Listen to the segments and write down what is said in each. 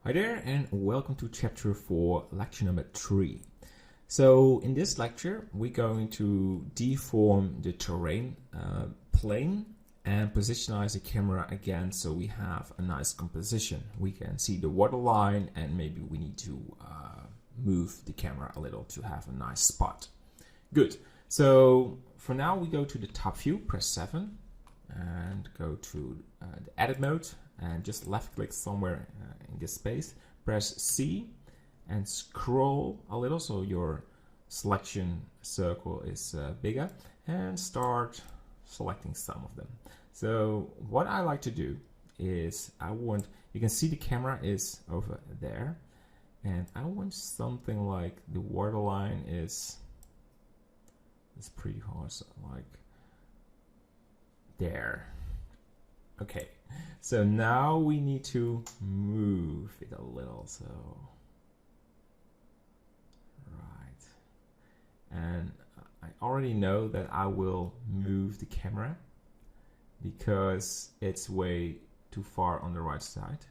Hi there and welcome to chapter 4, lecture number 3. So in this lecture we're going to deform the terrain plane and positionize the camera again so we have a nice composition. We can see the waterline and maybe we need to move the camera a little to have a nice spot. Good. So for now we go to the top view, press 7 and go to the edit mode and just left click somewhere in this space, press C and scroll a little so your selection circle is bigger and start selecting some of them. So what I like to do is you can see the camera is over there and I want something like the waterline is pretty hard, so like there. Okay, so now we need to move it a little, so right, and I already know that I will move the camera because it's way too far on the right side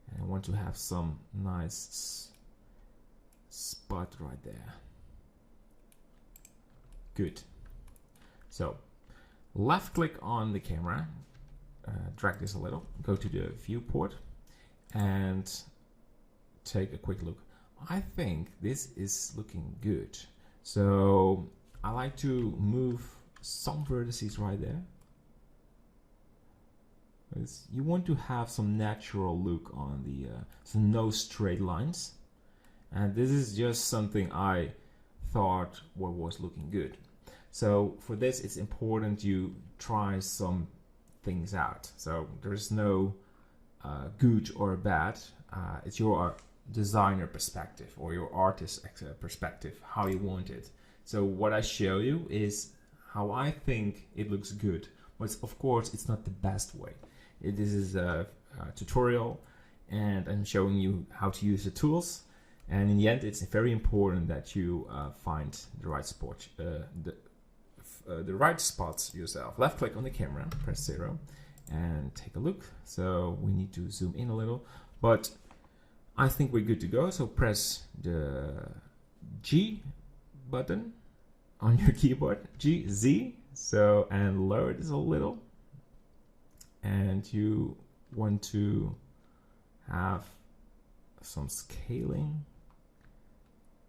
and I want to have some nice spot right there. Good. So left click on the camera, drag this a little, go to the viewport and take a quick look. I think this is looking good. So I like to move some vertices right there. You want to have some natural look on the, so no straight lines. And this is just something I thought what was looking good. So for this, it's important you try some things out. So there's no good or bad. It's your designer perspective or your artist perspective, how you want it. So what I show you is how I think it looks good. But of course, it's not the best way. This is a tutorial and I'm showing you how to use the tools. And in the end, it's very important that you find the right spot, the right spots yourself. Left click on the camera, press 0 and take a look. So we need to zoom in a little, but I think we're good to go. So press the G button on your keyboard, G, Z, so, and lower this a little. And you want to have some scaling.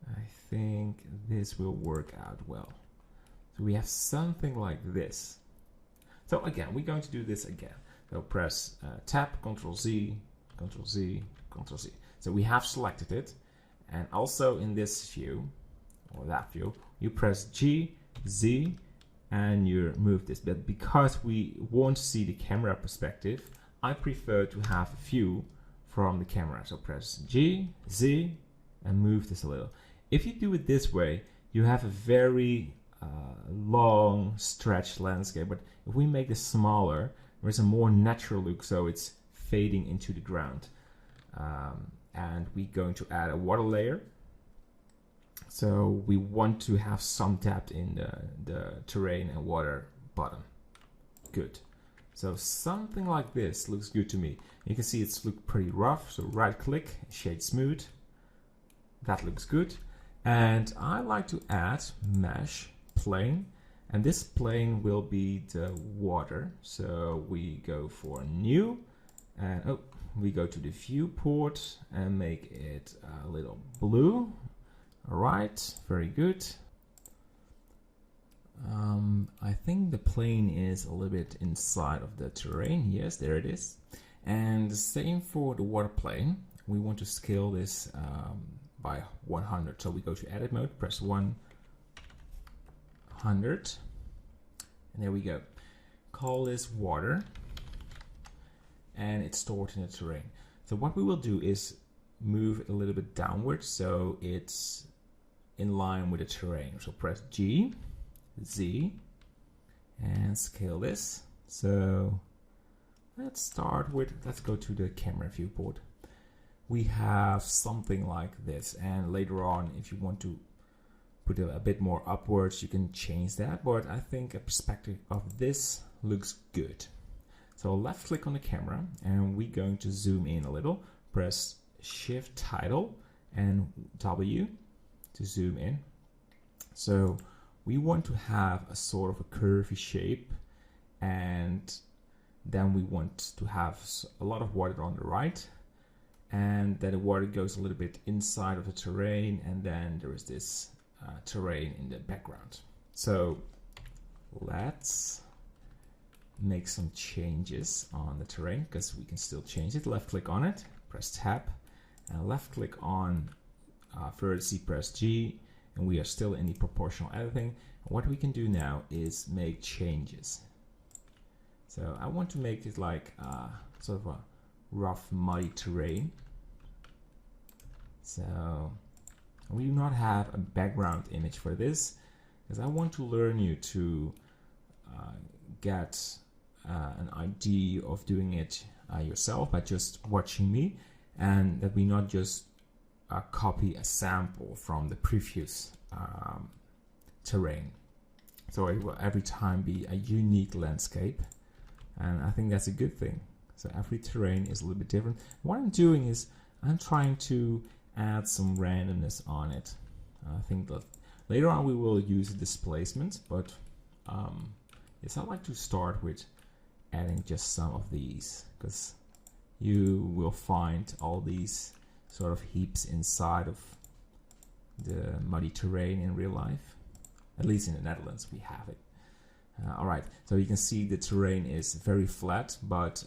I think this will work out well. So we have something like this. So again, we're going to do this again. So press Tab, Ctrl Z, Ctrl Z, Ctrl Z. So we have selected it. And also in this view, or that view, you press G, Z, and you move this. But because we won't see the camera perspective, I prefer to have a view from the camera. So press G, Z, and move this a little. If you do it this way, you have a very long stretched landscape, but if we make this smaller, there's a more natural look, so it's fading into the ground. And we're going to add a water layer. So we want to have some depth in the terrain and water bottom. Good. So something like this looks good to me. You can see it's look pretty rough, so right click, shade smooth. That looks good. And I like to add mesh plane, and this plane will be the water. So we go for new, and we go to the viewport and make it a little blue. All right, very good. I think the plane is a little bit inside of the terrain. Yes, there it is. And the same for the water plane. We want to scale this by 100. So we go to edit mode, press 100, and there we go. Call this water, and it's stored in the terrain. So what we will do is move it a little bit downwards so it's in line with the terrain. So press G, Z, and scale this. So let's go to the camera viewport. We have something like this, and later on, if you want to put it a bit more upwards, you can change that, but I think a perspective of this looks good. So left click on the camera and we're going to zoom in a little, press Shift Title and W to zoom in. So we want to have a sort of a curvy shape, and then we want to have a lot of water on the right, and then the water goes a little bit inside of the terrain, and then there is this terrain in the background. So let's make some changes on the terrain, because we can still change it. Left click on it, press tab, and left click on vertice, press G, and we are still in the proportional editing. What we can do now is make changes. So I want to make it like sort of a rough, muddy terrain. So we do not have a background image for this, because I want to learn you to get an idea of doing it yourself by just watching me, and that we not just copy a sample from the previous terrain. So it will every time be a unique landscape, and I think that's a good thing. So every terrain is a little bit different. What I'm doing is I'm trying to add some randomness on it. I think that later on we will use displacement, but yes, I like to start with adding just some of these, because you will find all these sort of heaps inside of the muddy terrain in real life. At least in the Netherlands we have it. Alright, so you can see the terrain is very flat, but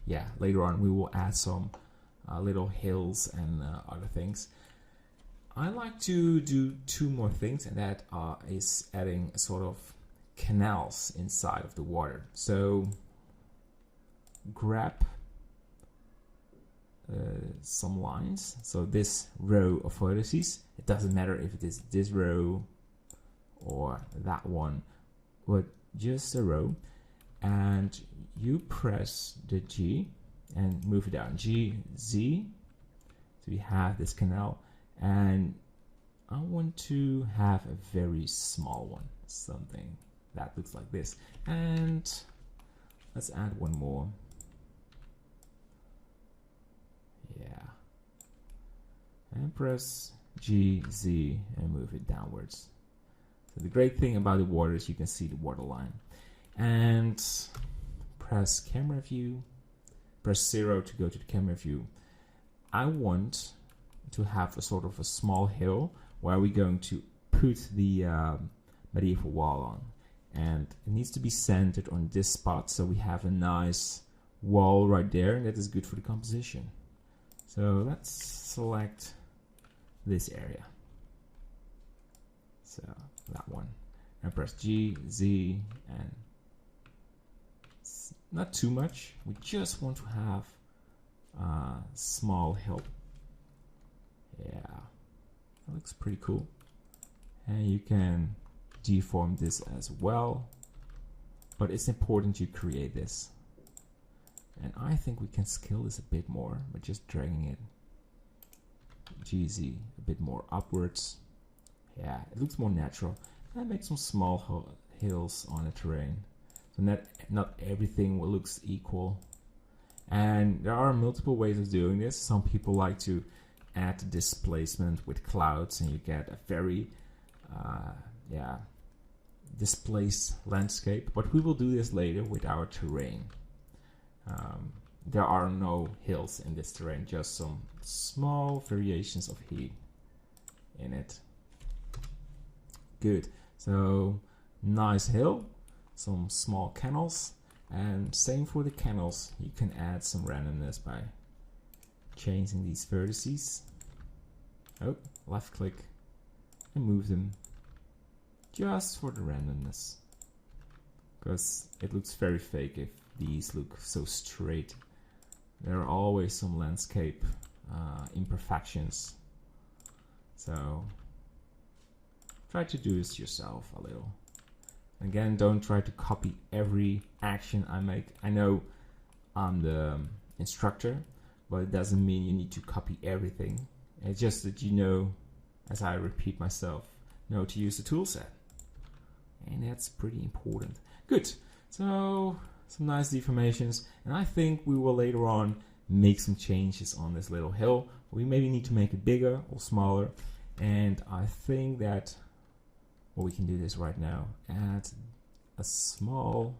yeah, later on we will add some little hills and other things. I like to do two more things, and that is adding a sort of canals inside of the water. So grab some lines. So this row of vertices, it doesn't matter if it is this row or that one, but just a row, and you press the G and move it down, G, Z. So we have this canal, and I want to have a very small one, something that looks like this. And let's add one more. Yeah. And press G, Z, and move it downwards. So the great thing about the water is you can see the water line. And press camera view, press 0 to go to the camera view. I want to have a sort of a small hill where we're going to put the medieval wall on. And it needs to be centered on this spot, so we have a nice wall right there, and that is good for the composition. So let's select this area. So that one. And press G, Z, and not too much. We just want to have a small hill. Yeah, that looks pretty cool. And you can deform this as well, but it's important you create this. And I think we can scale this a bit more by just dragging it GZ a bit more upwards. Yeah, it looks more natural. And make some small hills on the terrain, so not everything looks equal. And there are multiple ways of doing this. Some people like to add displacement with clouds, and you get a very yeah, displaced landscape. But we will do this later with our terrain. There are no hills in this terrain, just some small variations of heat in it. Good. So nice hill, some small canals, and same for the canals. You can add some randomness by changing these vertices. Oh, left click and move them just for the randomness, because it looks very fake if these look so straight. There are always some landscape imperfections, so try to do this yourself a little. Again, don't try to copy every action I make. I know I'm the instructor, but it doesn't mean you need to copy everything. It's just that you know, as I repeat myself, know to use the tool set. And that's pretty important. Good. So some nice deformations, and I think we will later on make some changes on this little hill. We maybe need to make it bigger or smaller, and I think that we can do this right now. Add a small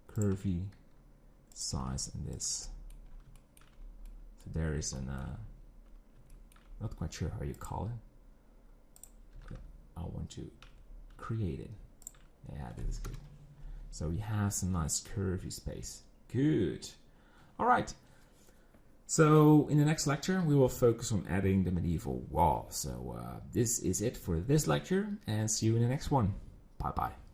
curvy size in this. So there is an not quite sure how you call it, but I want to create it. Yeah, this is good. So we have some nice curvy space. Good. All right. So in the next lecture, we will focus on adding the medieval wall. So this is it for this lecture, and see you in the next one. Bye-bye.